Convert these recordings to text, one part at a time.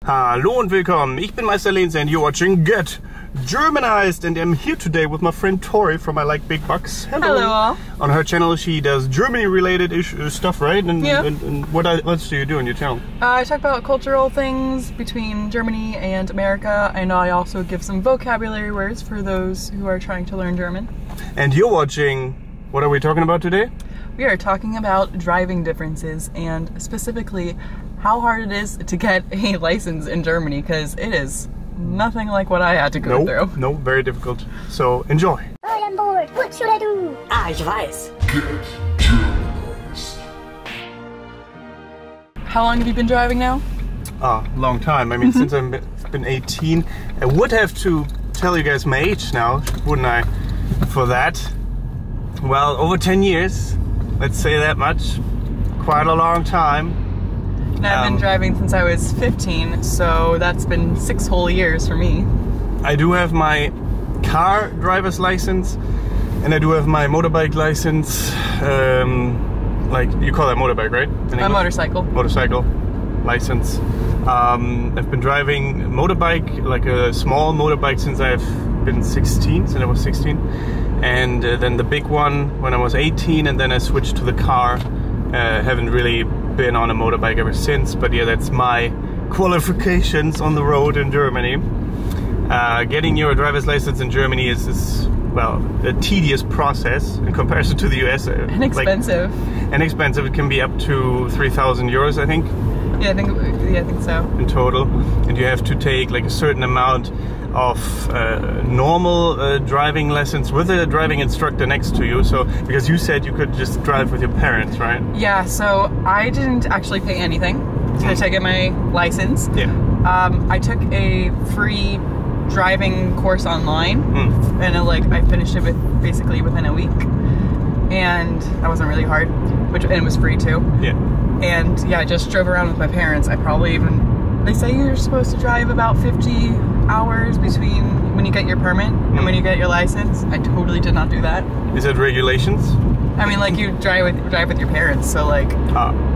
Hallo und willkommen. Ich bin Meister Lenz and you're watching Get Germanized, and I'm here today with my friend Tori from ILikeBigBugs. Hello. On her channel she does Germany-related stuff, right? And, yeah. And what else do you do on your channel? I talk about cultural things between Germany and America, and I also give some vocabulary words for those who are trying to learn German. And you're watching... What are we talking about today? We are talking about driving differences, and specifically how hard it is to get a license in Germany, because it is nothing like what I had to go through. No, very difficult. So enjoy. I am bored. What should I do? Ich weiß. Get Germanized. How long have you been driving now? Long time. I mean, since I've been 18. I would have to tell you guys my age now, wouldn't I? For that. Well, over 10 years. Let's say that much. Quite a long time. And I've been driving since I was 15, so that's been 6 whole years for me. I do have my car driver's license, and I do have my motorbike license. Like, you call that motorbike, right? A motorcycle. Motorcycle license. I've been driving motorbike, like a small motorbike, since I've been 16, since I was 16. And then the big one when I was 18, and then I switched to the car. Haven't really been on a motorbike ever since, but yeah, that's my qualifications on the road in Germany. Getting your driver's license in Germany is well, a tedious process in comparison to the US. And expensive. And expensive. It can be up to 3,000 euros, I think. Yeah, I think so. In total. And you have to take like a certain amount of normal driving lessons with a driving instructor next to you. So, because you said you could just drive with your parents, right? Yeah, so I didn't actually pay anything to get my license. Yeah. I took a free driving course online, and I finished it basically within a week. And that wasn't really hard, and it was free too. Yeah. And yeah, I just drove around with my parents. I probably even, they say you're supposed to drive about 50 hours between when you get your permit and when you get your license. I totally did not do that. Is that regulations? I mean, like, you drive with your parents, so like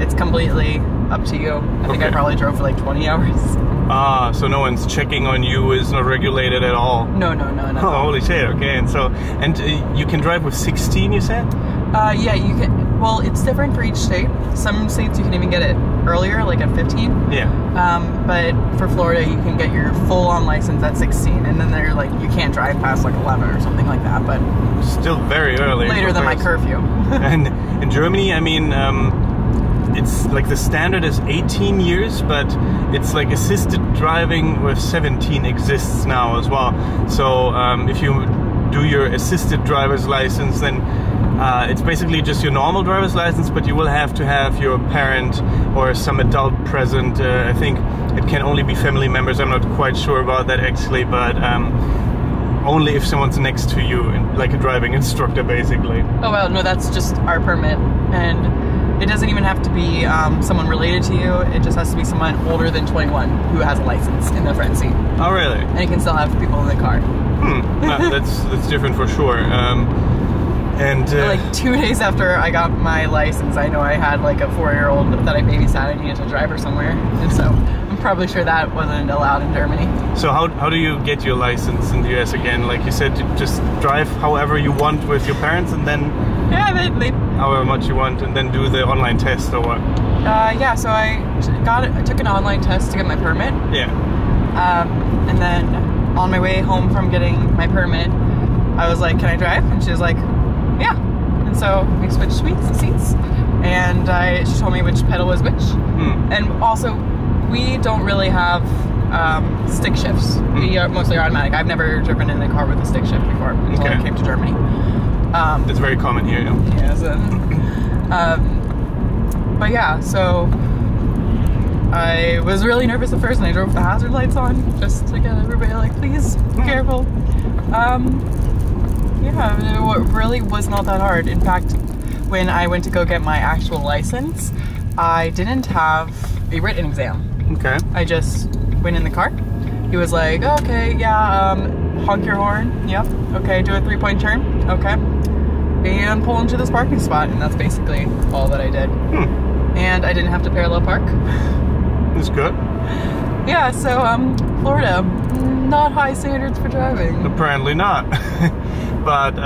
it's completely up to you. I think I probably drove for like 20 hours. So no one's checking on you, is not regulated at all? No. Oh, holy shit, okay. And you can drive with 16, you said? Yeah, you can. Well, it's different for each state. Some states you can even get it earlier, like at 15. Yeah. But for Florida, you can get your full-on license at 16, and then they're like, you can't drive past like 11 or something like that. But still very early. Later than my curfew. And in Germany, I mean, it's like the standard is 18 years, but it's like assisted driving with 17 exists now as well. So if you do your assisted driver's license, then it's basically just your normal driver's license, but you will have to have your parent or some adult present. I think it can only be family members. I'm not quite sure about that actually, but only if someone's next to you, like a driving instructor, basically. Oh well, no, that's just our permit, and it doesn't even have to be someone related to you. It just has to be someone older than 21 who has a license in the front seat. Oh, really? And you can still have people in the car. No, that's different for sure. And like 2 days after I got my license, I know I had like a 4-year-old that I babysat. I needed to drive her somewhere, and so I'm probably sure that wasn't allowed in Germany. So how do you get your license in the US again? Like you said, you just drive however you want with your parents, and then however much you want, and then do the online test, or what? Yeah. So I took an online test to get my permit. Yeah. And then on my way home from getting my permit, I was like, "Can I drive?" And she was like, "Yeah." And so we switched seats, and she told me which pedal was which. And also, we don't really have stick shifts. We are mostly automatic. I've never driven in a car with a stick shift before until I came to Germany. That's very common here. Yeah. So, but yeah, so I was really nervous at first, and I drove with the hazard lights on just to get everybody like, please be careful. Yeah, it really was not that hard. In fact, when I went to go get my actual license, I didn't have a written exam. Okay. I just went in the car. He was like, okay, yeah, honk your horn. Yep. Okay, do a 3-point turn. Okay. And pull into this parking spot. And that's basically all that I did. And I didn't have to parallel park. That's good. Yeah, so Florida, not high standards for driving. Apparently not. But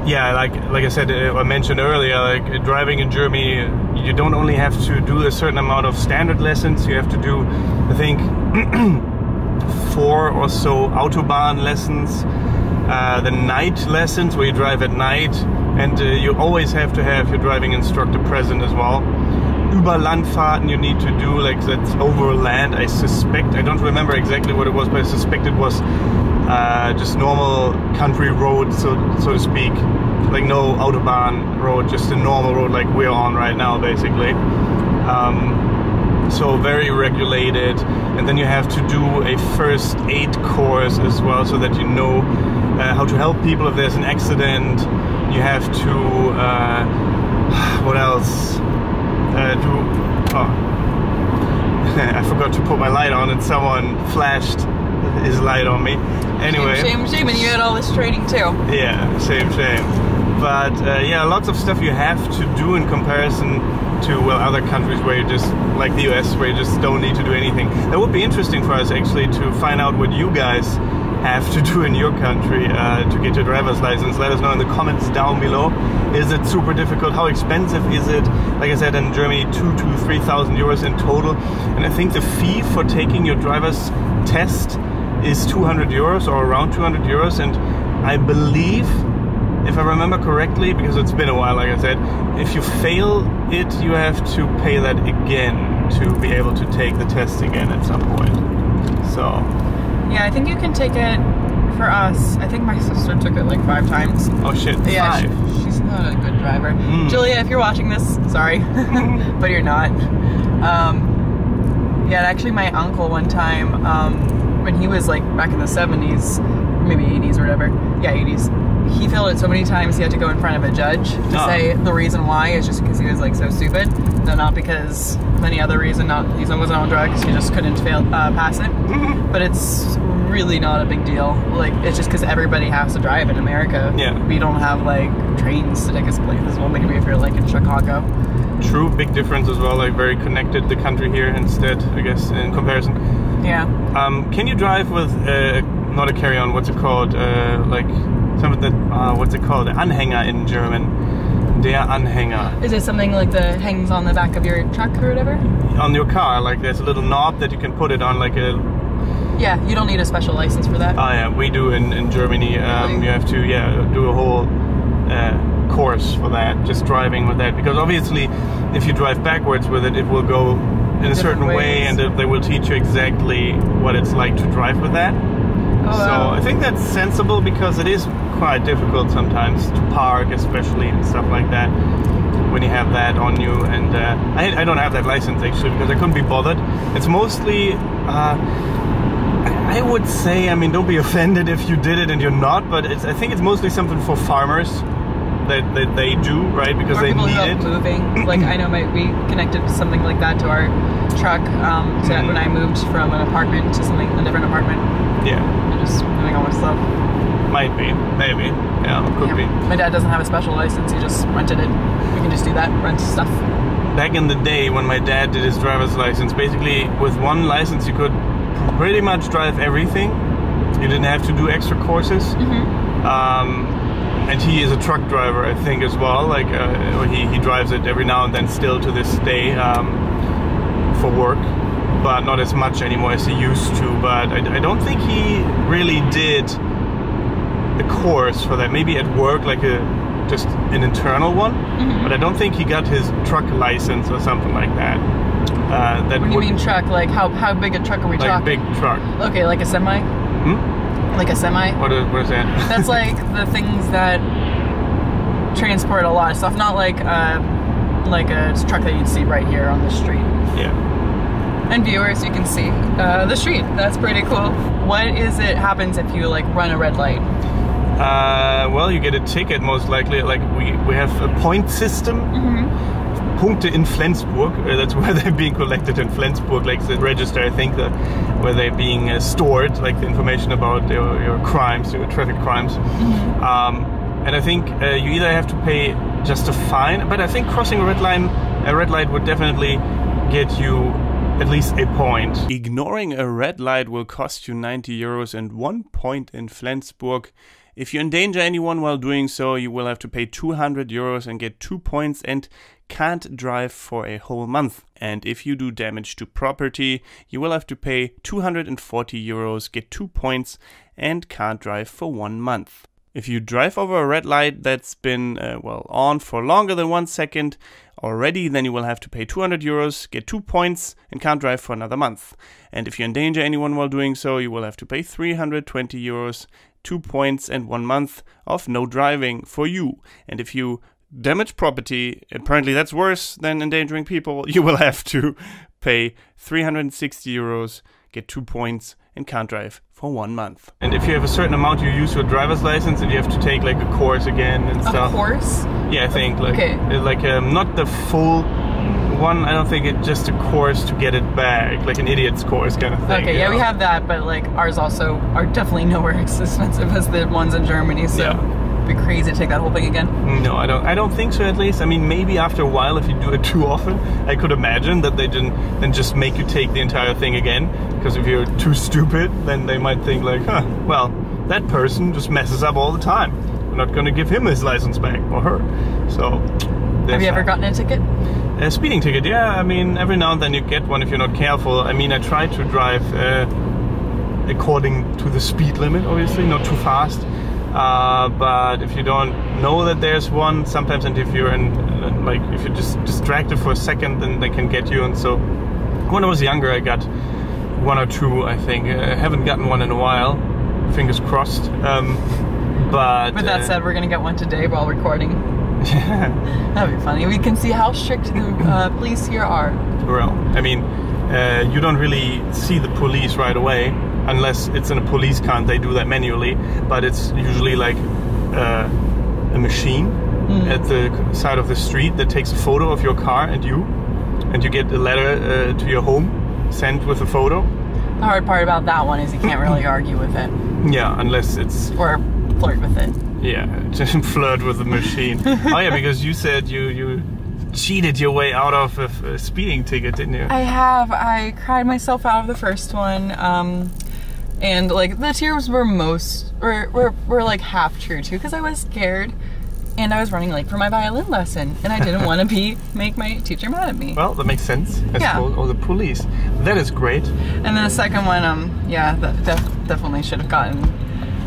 yeah, like I said, I mentioned earlier, like driving in Germany, you don't only have to do a certain amount of standard lessons, you have to do, I think, 4 or so Autobahn lessons, the night lessons where you drive at night, and you always have to have your driving instructor present as well. Überlandfahrten you need to do, like that's over land, I suspect. I don't remember exactly what it was, but I suspect it was just normal country road, so to speak. Like no Autobahn road, just a normal road like we're on right now, basically. So very regulated. And then you have to do a first aid course as well, so that you know how to help people if there's an accident. You have to, what else? I forgot to put my light on and someone flashed his light on me. Anyway. Shame, and you had all this training too. Yeah, shame. But yeah, lots of stuff you have to do in comparison to, well, other countries where you just, like the US, where you just don't need to do anything. That would be interesting for us actually to find out what you guys have to do in your country to get your driver's license. Let us know in the comments down below. Is it super difficult? How expensive is it? Like I said, in Germany, 2,000 to 3,000 euros in total. And I think the fee for taking your driver's test is 200 euros or around 200 euros. And I believe, if I remember correctly, because it's been a while, like I said, if you fail it, you have to pay that again to be able to take the test again at some point. So yeah, I think you can take it. For us, I think my sister took it like 5 times. Oh shit, yeah, 5? She's not a good driver. Julia, if you're watching this, sorry, but you're not. Yeah, actually my uncle one time, when he was like back in the 70s, maybe 80s or whatever, yeah, 80s, he failed it so many times he had to go in front of a judge to say the reason why is just because he was like so stupid. No, not because of any other reason, he wasn't on drugs, he just couldn't pass it. But it's really not a big deal. Like, it's just because everybody has to drive in America. Yeah. We don't have like trains to take us places. Well, maybe if you're like in Chicago. True, big difference as well, like very connected, the country here instead, I guess, in comparison. Yeah. Can you drive with, not a carry-on, what's it called, like, something that, what's it called, Anhänger in German, der Anhänger. Is it something like that hangs on the back of your truck or whatever? On your car, like there's a little knob that you can put it on, like a... Yeah, you don't need a special license for that. Oh yeah, we do in Germany. You have to, do a whole course for that, just driving with that, because obviously if you drive backwards with it, it will go in a certain way, and they will teach you exactly what it's like to drive with that. So I think that's sensible, because it is quite difficult sometimes to park, especially, and stuff like that, when you have that on you. And I don't have that license actually, because I couldn't be bothered. It's mostly I would say, I mean, don't be offended if you did it and you're not, but I think it's mostly something for farmers that they do, right? Because they need it. Moving. Like, I know we connected something like that to our truck when I moved from an apartment to a different apartment. Yeah. And just moving all my stuff. Might be, maybe. Yeah, could be. My dad doesn't have a special license, he just rented it. We can just do that, rent stuff. Back in the day when my dad did his driver's license, basically with one license you could pretty much drive everything. You didn't have to do extra courses. And he is a truck driver, I think, as well. Like he drives it every now and then, still to this day, for work, but not as much anymore as he used to. But I don't think he really did a course for that. Maybe at work, like just an internal one. But I don't think he got his truck license or something like that. What do you mean truck? Like how big a truck are we talking? Like big truck. Okay, like a semi? Like a semi? What is that? That's like the things that transport a lot of stuff. Not like a truck that you'd see right here on the street. Yeah. And viewers, you can see the street. That's pretty cool. What is it happens if you like run a red light? Well, you get a ticket most likely. Like we have a point system. Punkte in Flensburg. That's where they're being collected in Flensburg, like the register, I think, where they're being stored, like the information about your crimes, your traffic crimes. And I think you either have to pay just a fine, but I think crossing a red light would definitely get you at least a point. Ignoring a red light will cost you 90 euros and 1 point in Flensburg. If you endanger anyone while doing so, you will have to pay 200 euros and get 2 points and can't drive for a whole month. And if you do damage to property, you will have to pay 240 euros, get 2 points and can't drive for 1 month. If you drive over a red light that's been on for longer than 1 second already, then you will have to pay 200 euros, get 2 points and can't drive for another month. And if you endanger anyone while doing so, you will have to pay 320 euros, 2 points and 1 month of no driving for you. And if you damage property, apparently that's worse than endangering people, you will have to pay 360 euros, get 2 points and can't drive for 1 month. And if you have a certain amount, you use your driver's license and you have to take like a course again and stuff. A course? Yeah, I think like okay. Not the full one. I don't think it's just a course to get it back, like an idiot's course kind of thing. Okay, yeah, we have that, but like ours also are definitely nowhere as expensive as the ones in Germany. So. Yeah. Be crazy to take that whole thing again. No, I don't think so, at least. I mean, maybe after a while, if you do it too often, I could imagine that they didn't then just make you take the entire thing again. Because if you're too stupid, then they might think like, huh, well, that person just messes up all the time. We're not going to give him his license back, or her. So, have you ever gotten a ticket? A speeding ticket, yeah. I mean, every now and then you get one if you're not careful. I mean, I try to drive according to the speed limit, obviously, not too fast. But if you don't know that there's one, sometimes, and if you're if you're just distracted for a second, then they can get you. And so, when I was younger, I got 1 or 2, I think. I haven't gotten one in a while. Fingers crossed. But with that said, we're gonna get one today while recording. That'd be funny. We can see how strict the police here are. Well, I mean, you don't really see the police right away. Unless it's in a police car, they do that manually. But it's usually like a machine at the side of the street that takes a photo of your car and you get a letter to your home sent with a photo. The hard part about that one is you can't really argue with it. Yeah, unless it's... Or flirt with it. Yeah, just flirt with the machine. Oh yeah, because you said you cheated your way out of a speeding ticket, didn't you? I have. I cried myself out of the first one. And like the tears were were like half true too, because I was scared and I was running late for my violin lesson and I didn't want to make my teacher mad at me. Well, that makes sense. I suppose. Or the police. That is great. And then the second one, yeah, that definitely should have gotten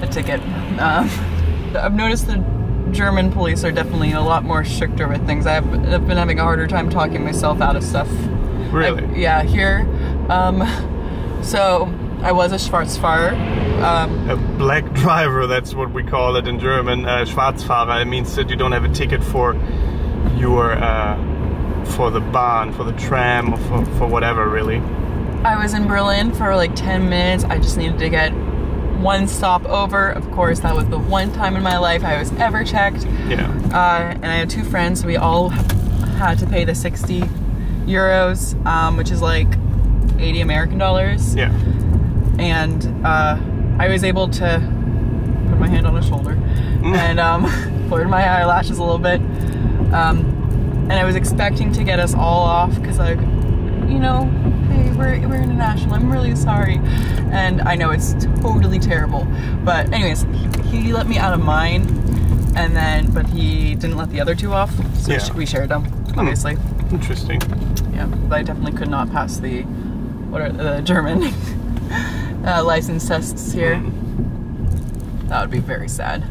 a ticket. I've noticed the German police are definitely a lot more stricter with things. I've been having a harder time talking myself out of stuff. Really? Yeah, here. So I was a Schwarzfahrer. A black driver, that's what we call it in German. Schwarzfahrer, it means that you don't have a ticket for your for the Bahn, for the tram, or for whatever, really. I was in Berlin for like 10 minutes. I just needed to get one stop over. Of course, that was the one time in my life I was ever checked. Yeah. And I had 2 friends, so we all had to pay the 60 euros, which is like 80 American dollars. Yeah. And I was able to put my hand on his shoulder and flirt my eyelashes a little bit. And I was expecting to get us all off because, like, you know, hey, we're international. I'm really sorry. And I know it's totally terrible. But anyways, he let me out of mine, and then, but he didn't let the other 2 off. So yeah. We shared them, obviously. Interesting. Yeah, but I definitely could not pass the German license tests here. That would be very sad.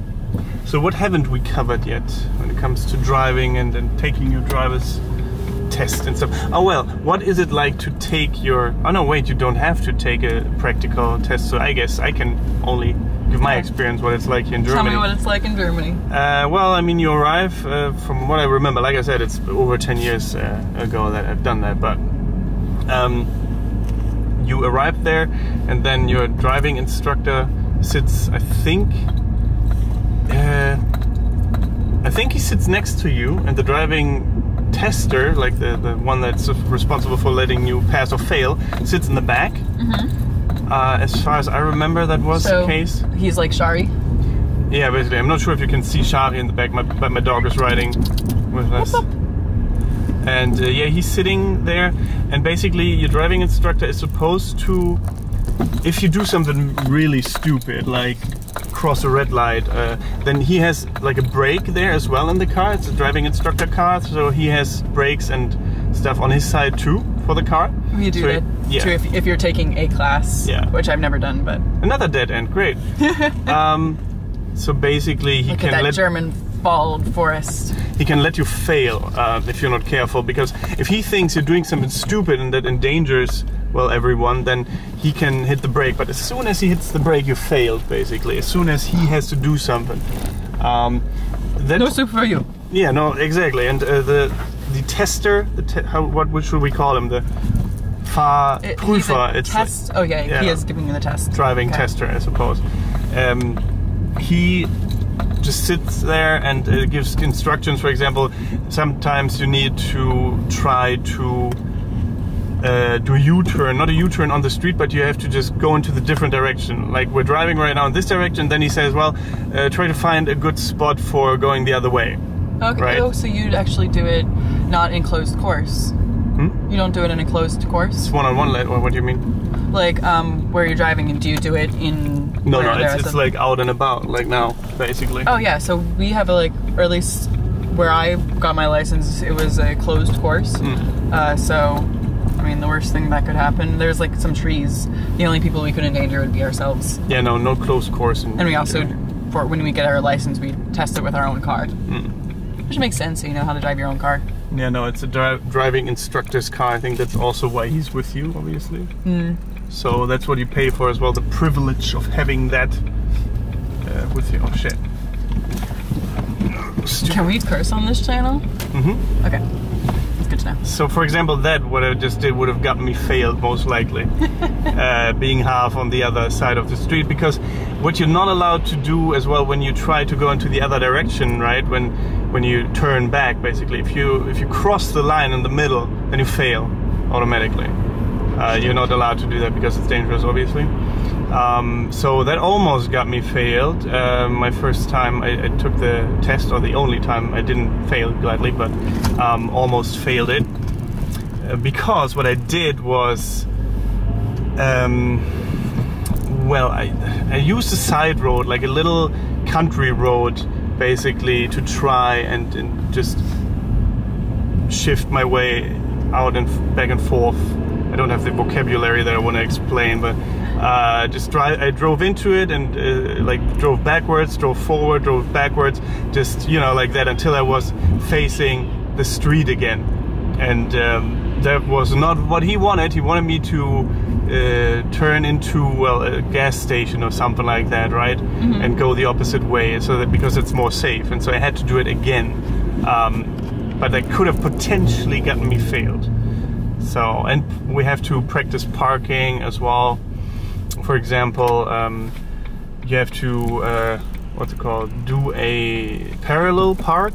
So what haven't we covered yet when it comes to driving and taking your driver's test and stuff? Oh well, what is it like to take your... Oh no, wait, you don't have to take a practical test, so I guess I can only give my experience what it's like here in Germany. Tell me what it's like in Germany. Well, I mean, you arrive, from what I remember, like I said, it's over 10 years ago that I've done that, but you arrive there and then your driving instructor sits, I think he sits next to you, and the driving tester, like the one that's responsible for letting you pass or fail, sits in the back. As far as I remember, that was the case. He's like Shari? Yeah, basically. I'm not sure if you can see Shari in the back, but my dog is riding with us. And yeah, he's sitting there, and basically your driving instructor is supposed to, if you do something really stupid, like cross a red light, then he has like a brake there as well in the car. It's a driving instructor car, so he has brakes and stuff on his side too for the car. You do so that too if you're taking A class, which I've never done, but another dead end, great. So basically he can let German bald forest. He can let you fail if you're not careful, because if he thinks you're doing something stupid and that endangers, well, everyone, then he can hit the brake. But as soon as he hits the brake, you failed, basically. As soon as he has to do something. No soup for you. Yeah, no, exactly. And the tester, what should we call him? The Fahrprüfer. It's test. Oh yeah, he is giving you the test. Driving tester, I suppose. He just sits there and gives instructions. For example, sometimes you need to try to do a U-turn, not a U-turn on the street, but you have to just go into the different direction. Like we're driving right now in this direction, then he says, well, try to find a good spot for going the other way. Okay, right? Oh, so you'd actually do it not in closed course. You don't do it in a closed course? It's one-on-one, what do you mean? Like, where you're driving, and do you do it in... No, it's like out and about, like now, basically. Oh yeah, so we have or at least where I got my license, it was a closed course. So, I mean, the worst thing that could happen, there's like some trees. The only people we could endanger would be ourselves. Yeah, no closed course. And we also, when we get our license, we test it with our own car. Which makes sense, so you know how to drive your own car. Yeah, no, it's a driving instructor's car. I think that's also why he's with you, obviously. So that's what you pay for as well, the privilege of having that with you. Oh shit. Can we curse on this channel? Okay. That's good to know. So for example, what I just did would have gotten me failed, most likely. Being half on the other side of the street, because what you're not allowed to do as well when you try to go into the other direction, right? When you turn back, basically, if you cross the line in the middle, then you fail automatically. You're not allowed to do that because it's dangerous, obviously. So that almost got me failed. My first time I took the test, or the only time I didn't fail gladly, but almost failed it. Because what I did was, well, I used a side road, like a little country road, basically, to try and just shift my way out and back and forth. I don't have the vocabulary that I want to explain, but I drove into it and like drove backwards, drove forward, drove backwards, just, you know, like that, until I was facing the street again. And that was not what he wanted. He wanted me to turn into, well, a gas station or something like that, right? And go the opposite way, so that, because it's more safe. And so I had to do it again. But that could have potentially gotten me failed. So, and we have to practice parking as well. For example, you have to, what's it called, do a parallel park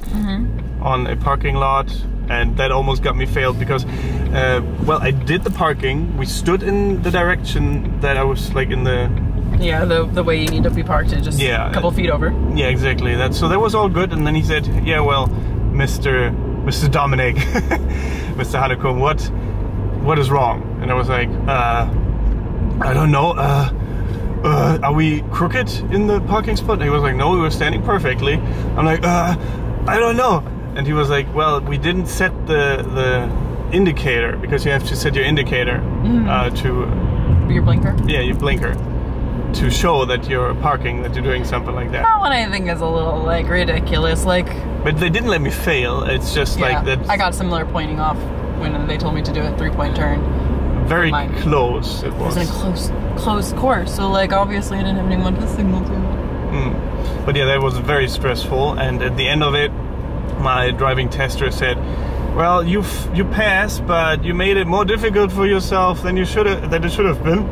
on a parking lot. And that almost got me failed because, well, I did the parking. We stood in the direction that I was, like, in the... Yeah, the way you need to be parked, just a couple feet over. Yeah, exactly. So that was all good. And then he said, yeah, well, Mr. Dominic, Mr. Hanekom, what is wrong? And I was like, I don't know. Are we crooked in the parking spot? And he was like, no, we were standing perfectly. I'm like, I don't know. And he was like, well, we didn't set the indicator, because you have to set your indicator to... Your blinker? Yeah, your blinker. To show that you're parking, that you're doing something like that. That one I think is a little, like, ridiculous, like... But they didn't let me fail, it's just like that... I got similar pointing off when they told me to do a 3-point turn. Very close it was. It was in a close course, so, like, obviously I didn't have anyone to signal to. But yeah, that was very stressful, and at the end of it, my driving tester said, well, you passed, but you made it more difficult for yourself than it should have been.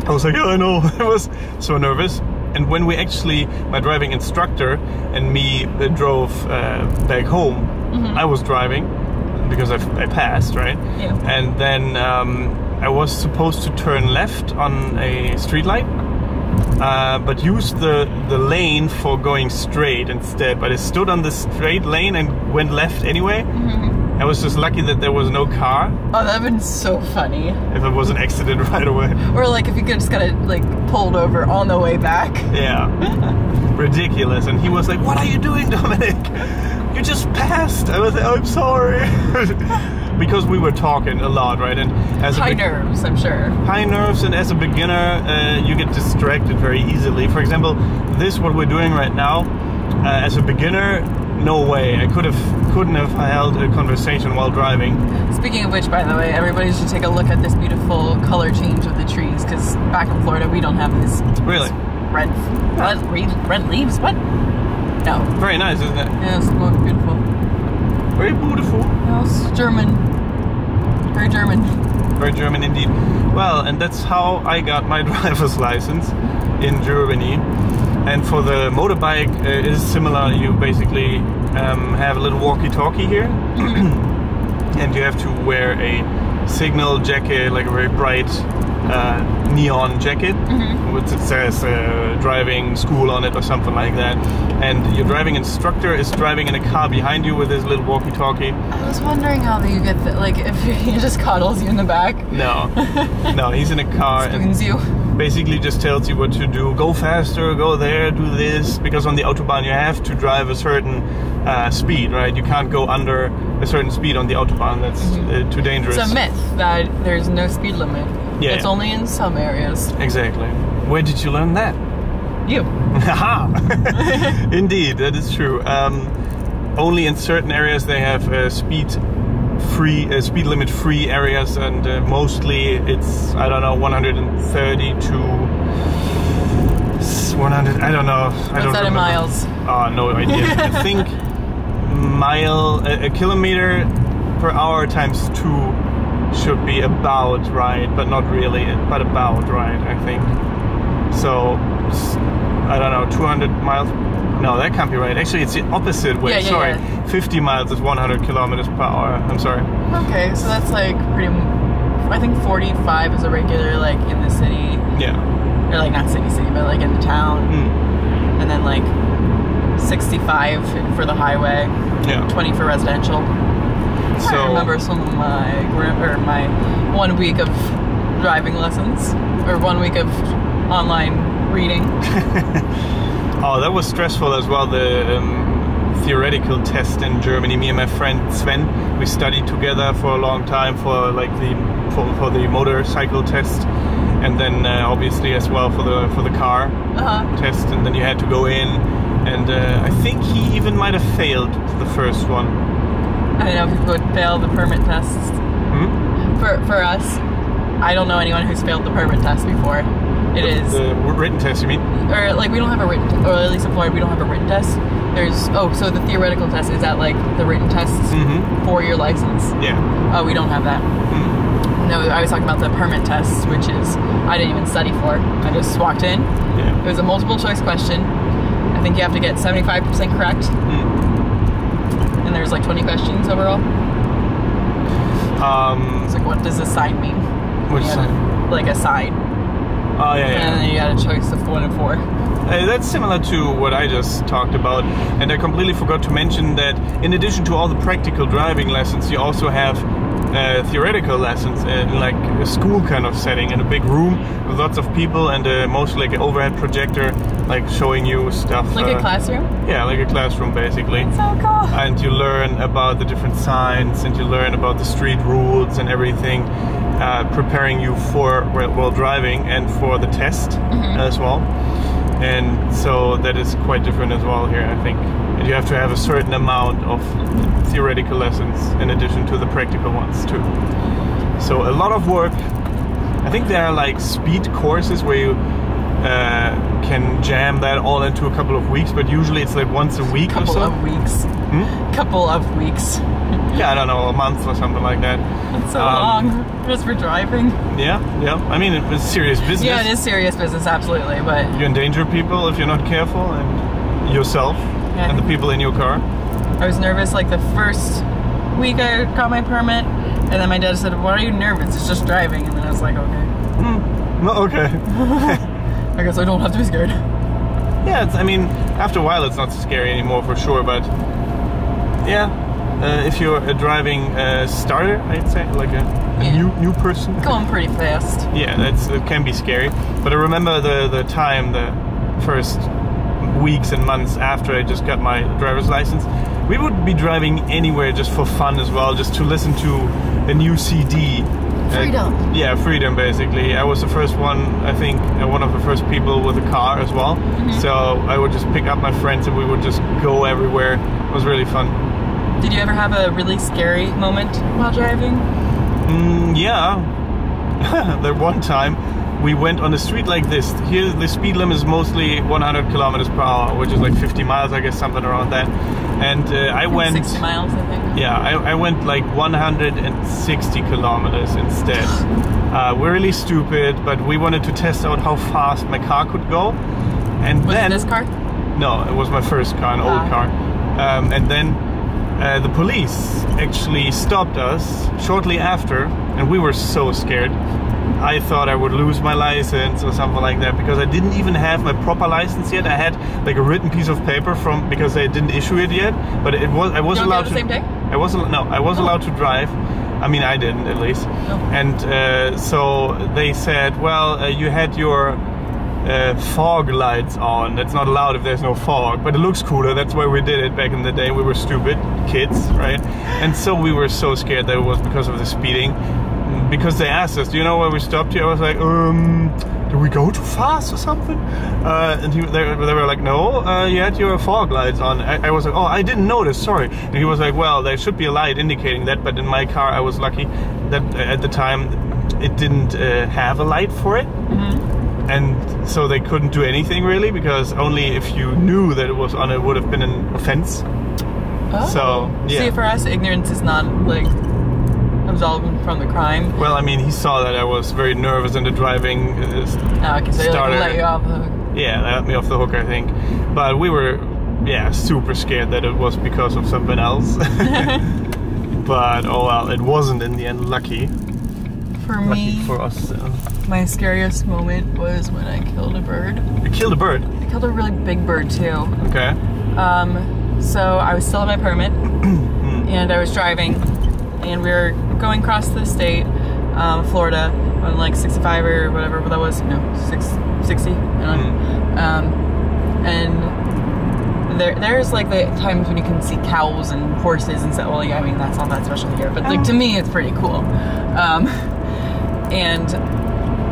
I was like, yeah, I know. I was so nervous. And when we actually, my driving instructor and me drove back home, I was driving because I passed, right? Yeah. And then I was supposed to turn left on a street light, but used the lane for going straight instead. But I stood on the straight lane and went left anyway. I was just lucky that there was no car. Oh, that'd been so funny. If it was an accident right away. Or like if you could just got like pulled over on the way back. Yeah. Ridiculous. And he was like, "What are you doing, Dominic? You just passed." I was like, "I'm sorry." Because we were talking a lot, right? And as high nerves, I'm sure. High nerves, and as a beginner, you get distracted very easily. For example, what we're doing right now, as a beginner, no way. I couldn't have held a conversation while driving. Speaking of which, by the way, everybody should take a look at this beautiful color change of the trees, because back in Florida we don't have this. Really? Red leaves? What? No. Very nice, isn't it? Yeah, it's beautiful. Very beautiful. No, it's German. Very German. Very German indeed. Well, and that's how I got my driver's license in Germany. And for the motorbike, it is similar. You basically have a little walkie-talkie here. And you have to wear a signal jacket, like a very bright neon jacket, which it says driving school on it or something like that. And your driving instructor is driving in a car behind you with his little walkie-talkie. I was wondering how you get that, like if he just coddles you in the back. No, no, he's in a car. Spoons you. Basically just tells you what to do. Go faster, go there, do this. Because on the Autobahn you have to drive a certain speed, right? You can't go under a certain speed on the Autobahn. That's too dangerous. It's a myth that there's no speed limit. Yeah, it's only in some areas. Exactly. Where did you learn that? You. Haha! Indeed, that is true. Only in certain areas they have speed limit free areas, and mostly it's, I don't know, 130 to 100. I don't know. What's that in miles? No idea. I think a kilometer per hour times 2 should be about right, but not really, but about right, I think. So, I don't know, 200 miles? No, that can't be right. Actually, it's the opposite way. Sorry. 50 miles is 100 kilometers per hour. I'm sorry. Okay, so that's like pretty... I think 45 is a regular, like, in the city. Yeah. Or, like, not city, but, like, in the town. And then, like, 65 for the highway. Yeah. 20 for residential. So, I remember some of my 1 week of driving lessons, or 1 week of online reading. Oh, that was stressful as well. The theoretical test in Germany. Me and my friend Sven, we studied together for a long time for like for the motorcycle test, and then obviously as well for the car test. And then you had to go in, and I think he even might have failed the first one. I don't know if people would fail the permit tests. For us, I don't know anyone who's failed the permit test before. It is the written test, you mean? Or like we don't have a written, or at least in Florida we don't have a written test. So the theoretical test, is that like the written tests for your license? Yeah. Oh, we don't have that. No, I was talking about the permit test, which is I didn't even study for. I just walked in. Yeah. It was a multiple choice question. I think you have to get 75% correct. And there's like 20 questions overall. It's like, what does this sign mean? Which sign? Like a sign. Oh, yeah. And then you got a choice of 1 and 4. That's similar to what I just talked about. And I completely forgot to mention that in addition to all the practical driving lessons, you also have theoretical lessons in like a school kind of setting, in a big room with lots of people, and mostly like an overhead projector, like showing you stuff. Like a classroom? Yeah, like a classroom basically. That's so cool. And you learn about the different signs, and you learn about the street rules and everything, preparing you for while driving and for the test as well. And so that is quite different as well here, I think. And you have to have a certain amount of theoretical lessons in addition to the practical ones too. So a lot of work. I think there are like speed courses where you can jam that all into a couple of weeks, but usually it's like once a week or so. Couple of weeks. Couple of weeks. Yeah, I don't know, a month or something like that. That's so long, just for driving. Yeah. I mean, it's serious business. Yeah, it is serious business, absolutely, but... You endanger people if you're not careful, and yourself, and the people in your car. I was nervous like the first week I got my permit, and then my dad said, "Why are you nervous? It's just driving." And then I was like, okay. Okay. I guess I don't have to be scared. Yeah, I mean, after a while it's not so scary anymore for sure, but yeah, if you're a driving starter, I'd say, like a new person. Going pretty fast. Yeah, it can be scary. But I remember the first weeks and months after I just got my driver's license, we would be driving anywhere just for fun as well, just to listen to a new CD. Freedom. Yeah, freedom basically. I was the first one, I think, one of the first people with a car as well. So I would just pick up my friends and we would just go everywhere. It was really fun. Did you ever have a really scary moment while driving? Yeah. There one time we went on a street like this. Here the speed limit is mostly 100 kilometers per hour, which is like 50 miles, I guess, something around that. And I went 60 miles, I think. Yeah, I went like 160 kilometers instead. We're really stupid, but we wanted to test out how fast my car could go. And Was then it this car? No, it was my first car, an old car. And then the police actually stopped us shortly after, and we were so scared. I thought I would lose my license or something like that, because I didn't even have my proper license yet. I had like a written piece of paper because they didn't issue it yet, but I was allowed to. The same day? I was allowed to drive. I mean, I didn't, at least. And so they said, well, you had your fog lights on. That's not allowed if there's no fog, but it looks cooler. That's why we did it back in the day. We were stupid kids, right? And so we were so scared that it was because of the speeding. Because they asked us, do you know why we stopped here? I was like, did we go too fast or something? And they were like, no, you had your fog lights on. I was like, oh, I didn't notice, sorry. And he was like, well, there should be a light indicating that, but in my car I was lucky that at the time it didn't have a light for it. And so they couldn't do anything really, because only if you knew that it was on it would have been an offense. Oh. So, yeah. See, for us, ignorance is not like absolving from the crime. Well, I mean, he saw that I was very nervous in the driving Okay, so starter. let you off the hook. Yeah, that let me off the hook, I think. But we were, super scared that it was because of something else. But, oh well, it wasn't in the end. Lucky. Lucky for us. My scariest moment was when I killed a bird. You killed a bird? I killed a really big bird, too. Okay. So I was still on my permit, and I was driving, and we were going across the state, Florida, on like 65 or whatever that was, 60. And there's like the times when you can see cows and horses and stuff. Well, yeah, I mean, that's not that special here, but like to me, it's pretty cool. And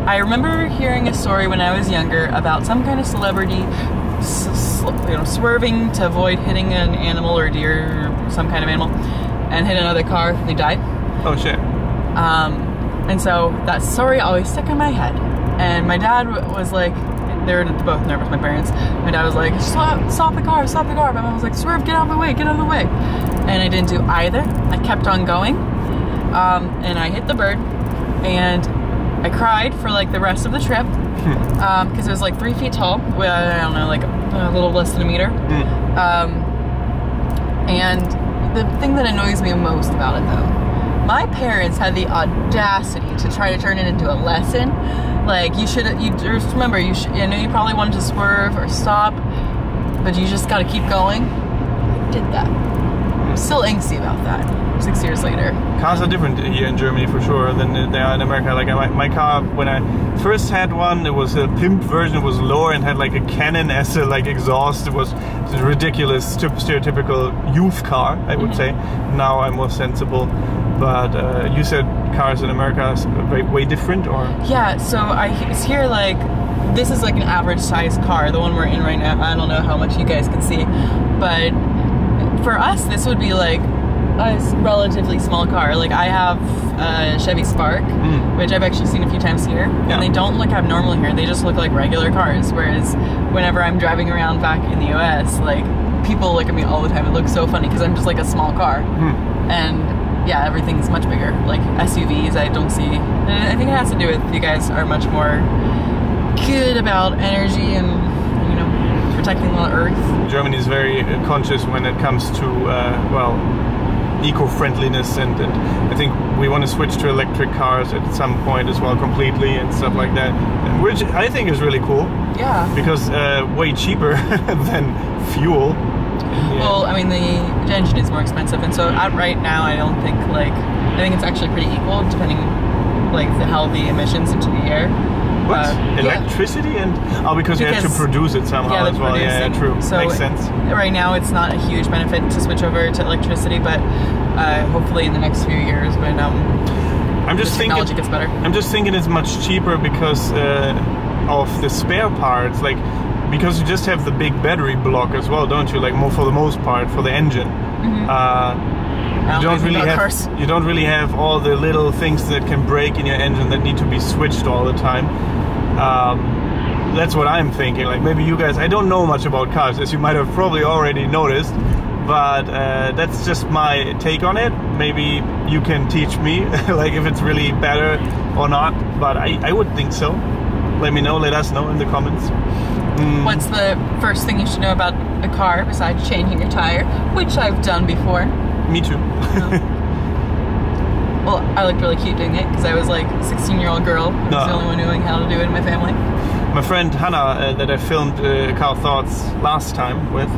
I remember hearing a story when I was younger about some kind of celebrity swerving to avoid hitting an animal or deer or some kind of animal and hit another car and they died. Oh shit. And so that story always stuck in my head. And my dad was like, they were both nervous, my parents. My dad was like, stop the car. My mom was like, swerve, get out of the way. And I didn't do either. I kept on going. And I hit the bird. And I cried for like the rest of the trip. Because it was like 3 feet tall. I don't know, like a little less than a meter. And the thing that annoys me most about it though, my parents had the audacity to try to turn it into a lesson. Like, you just remember, I know you probably wanted to swerve or stop, but you just gotta keep going. I did that. I'm still angsty about that 6 years later. Cars are different here in Germany for sure than they are in America. Like my car, when I first had one, it was a pimped version. It was lower and had like a cannon as a like exhaust. It was a ridiculous, stereotypical youth car, I would say. Now I'm more sensible. But you said cars in America are way different, or? Yeah, so it's here like, this is like an average size car, the one we're in right now. I don't know how much you guys can see, but for us, this would be like a relatively small car. Like I have a Chevy Spark, which I've actually seen a few times here, and they don't look abnormal here. They just look like regular cars, whereas whenever I'm driving around back in the US, like people look at me all the time. It looks so funny because I'm just like a small car. And yeah, everything's much bigger. Like SUVs, I don't see. And I think it has to do with you guys are much more good about energy and, protecting the earth. Germany is very conscious when it comes to, eco-friendliness, and I think we want to switch to electric cars at some point as well, completely, and stuff like that, which I think is really cool. Yeah. Because way cheaper than fuel. Well, I mean, the engine is more expensive, and so right now, I don't think I think it's actually pretty equal, depending how the emissions into the air. What? Electricity and because you have to produce it somehow as well. Yeah, true. So makes sense. Right now, it's not a huge benefit to switch over to electricity, but hopefully in the next few years, when technology gets better. I'm just thinking it's much cheaper because of the spare parts, because you just have the big battery block as well, don't you? More for the most part for the engine. You don't really have all the little things that can break in your engine that need to be switched all the time. That's what I'm thinking. Maybe you guys, I don't know much about cars, as you might have probably already noticed, but that's just my take on it. Maybe you can teach me, if it's really better or not, but I would think so. Let me know, let us know in the comments. What's the first thing you should know about a car besides changing your tire, which I've done before? Me too. Well, I looked really cute doing it because I was a 16-year-old girl. I was the only one knowing how to do it in my family. My friend Hannah, that I filmed Car Thoughts last time with,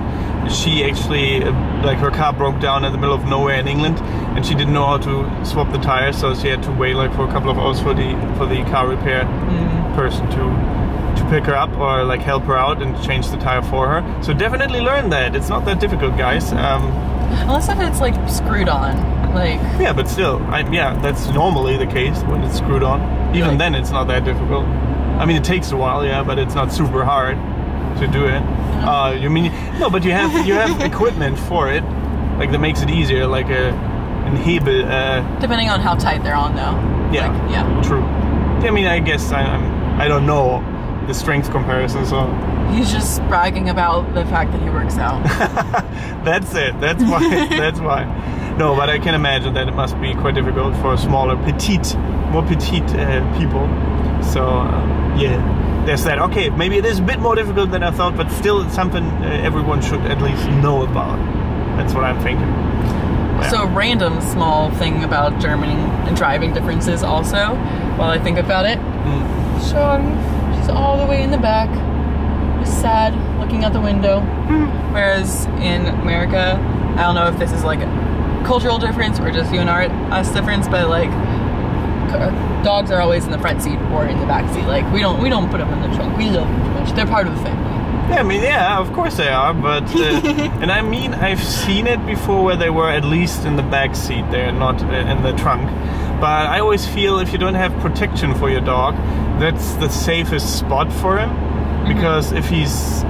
she actually, her car broke down in the middle of nowhere in England, and she didn't know how to swap the tires, so she had to wait for a couple of hours for the car repair person to pick her up or help her out and change the tire for her. So definitely learn that. It's not that difficult, guys. Unless if it's screwed on, Yeah, but still, that's normally the case when it's screwed on. Even then, it's not that difficult. I mean, it takes a while, yeah, but it's not super hard to do it. You mean no? But you have equipment for it, that makes it easier, an Hebel. Depending on how tight they're on, though. Yeah. True. I mean, I guess I don't know the strength comparison, so. He's just bragging about the fact that he works out. That's it. That's why. That's why. No, but I can imagine that it must be quite difficult for smaller, more petite people. So there's that. Okay, maybe it is a bit more difficult than I thought, but still it's something everyone should at least know about. That's what I'm thinking. Yeah. So, random small thing about Germany and driving differences also, while I think about it. Sean, she's all the way in the back, just sad, looking out the window. Whereas in America, I don't know if this is a cultural difference or just you and us difference, but dogs are always in the front seat or in the back seat. We don't put them in the trunk. We love them too much. They're part of the family. Yeah, I mean, of course they are, but and I mean, I've seen it before where they were at least in the back seat there, not in the trunk. But I always feel if you don't have protection for your dog, that's the safest spot for him, because if he's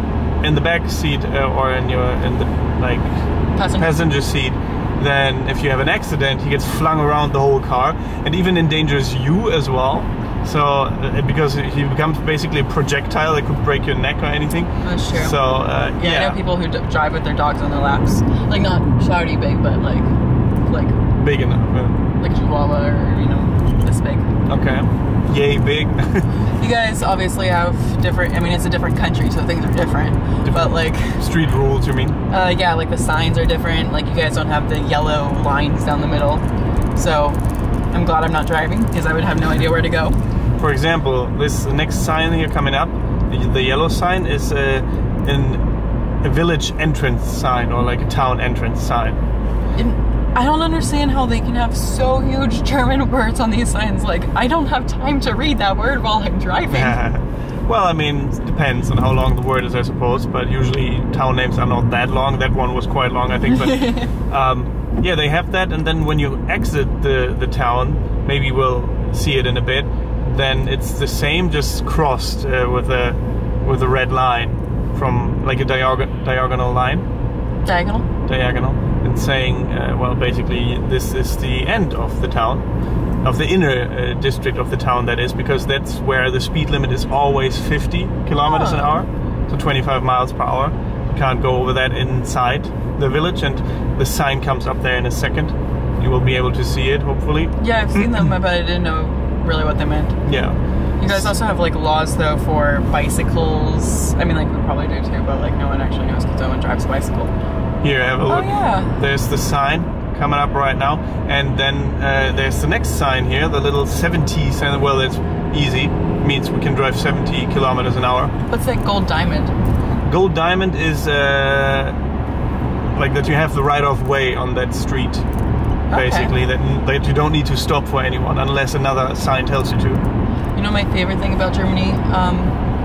in the back seat or in the passenger seat, then if you have an accident, he gets flung around the whole car and even endangers you as well. So because he becomes basically a projectile that could break your neck or anything. That's true. So I know people who drive with their dogs on their laps, not shouty big, but big enough. Like a Chihuahua or this big. Okay. Yay big. You guys obviously have different. I mean, it's a different country, so things are different. But street rules, you mean? Yeah, the signs are different. You guys don't have the yellow lines down the middle. So I'm glad I'm not driving because I would have no idea where to go. For example, this next sign here coming up, the yellow sign is a village entrance sign or a town entrance sign. I don't understand how they can have so huge German words on these signs. I don't have time to read that word while I'm driving. Well, I mean, it depends on how long the word is, I suppose, but usually town names are not that long. That one was quite long, I think, but yeah, they have that, and then when you exit the town, maybe we'll see it in a bit, then it's the same, just crossed with a red line from a diagonal line. Diagonal. And saying, well, basically, this is the end of the town, of the inner district of the town, that is, because that's where the speed limit is always 50 kilometers an hour, so 25 miles per hour. You can't go over that inside the village, and the sign comes up there in a second. You will be able to see it, hopefully. Yeah, I've seen them, but I didn't know really what they meant. Yeah. You guys also have laws though for bicycles. I mean, we probably do too, but no one actually knows because no one drives a bicycle. Here, have a look. Oh, yeah. There's the sign coming up right now, and then there's the next sign here, the little 70 sign. Well, it's easy. Means we can drive 70 kilometers an hour. What's that gold diamond? Gold diamond is like that you have the right of way on that street. Basically, that you don't need to stop for anyone unless another sign tells you to. You know, my favorite thing about Germany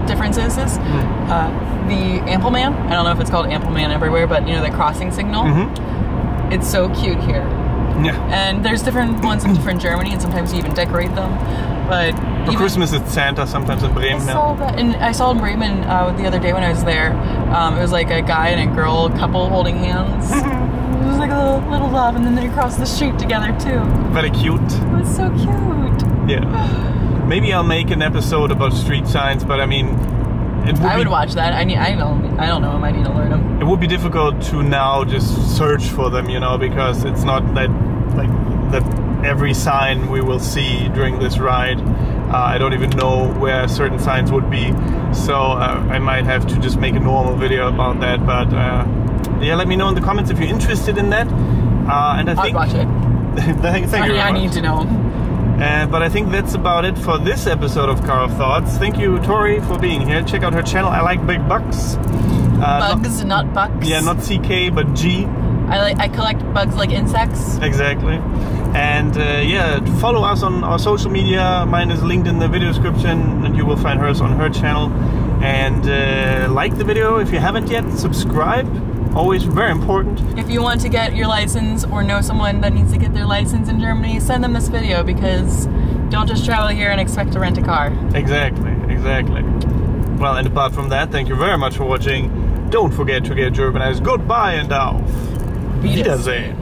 differences is the Ampelman. I don't know if it's called Ampelman everywhere, but you know, the crossing signal. It's so cute here. Yeah. And there's different ones in different Germany, and sometimes you even decorate them. But for Christmas, it's Santa. Sometimes in Bremen. I saw in Bremen the other day when I was there. It was like a guy and a girl couple holding hands. It was like a little love, and then they crossed the street together too. Very cute. It was so cute. Yeah. Maybe I'll make an episode about street signs, but I mean, I would watch that. I don't know. I might need to learn them. It would be difficult to now just search for them, you know, because it's not that like that every sign we will see during this ride. I don't even know where certain signs would be, so I might have to just make a normal video about that. But yeah, let me know in the comments if you're interested in that. And I think I'll watch it. Thank you very much. I need to know. But I think that's about it for this episode of Car of Thoughts. Thank you, Tori, for being here. Check out her channel, ILikeBigBugs. Bugs, not bucks. Yeah, not CK, but G. I collect bugs like insects. Exactly. And yeah, follow us on our social media. Mine is linked in the video description, and you will find hers on her channel. And like the video if you haven't yet. Subscribe. Always very important. If you want to get your license or know someone that needs to get their license in Germany, send them this video, because don't just travel here and expect to rent a car. Exactly. Well, and apart from that, thank you very much for watching. Don't forget to get Germanized. Goodbye and auf Wiedersehen.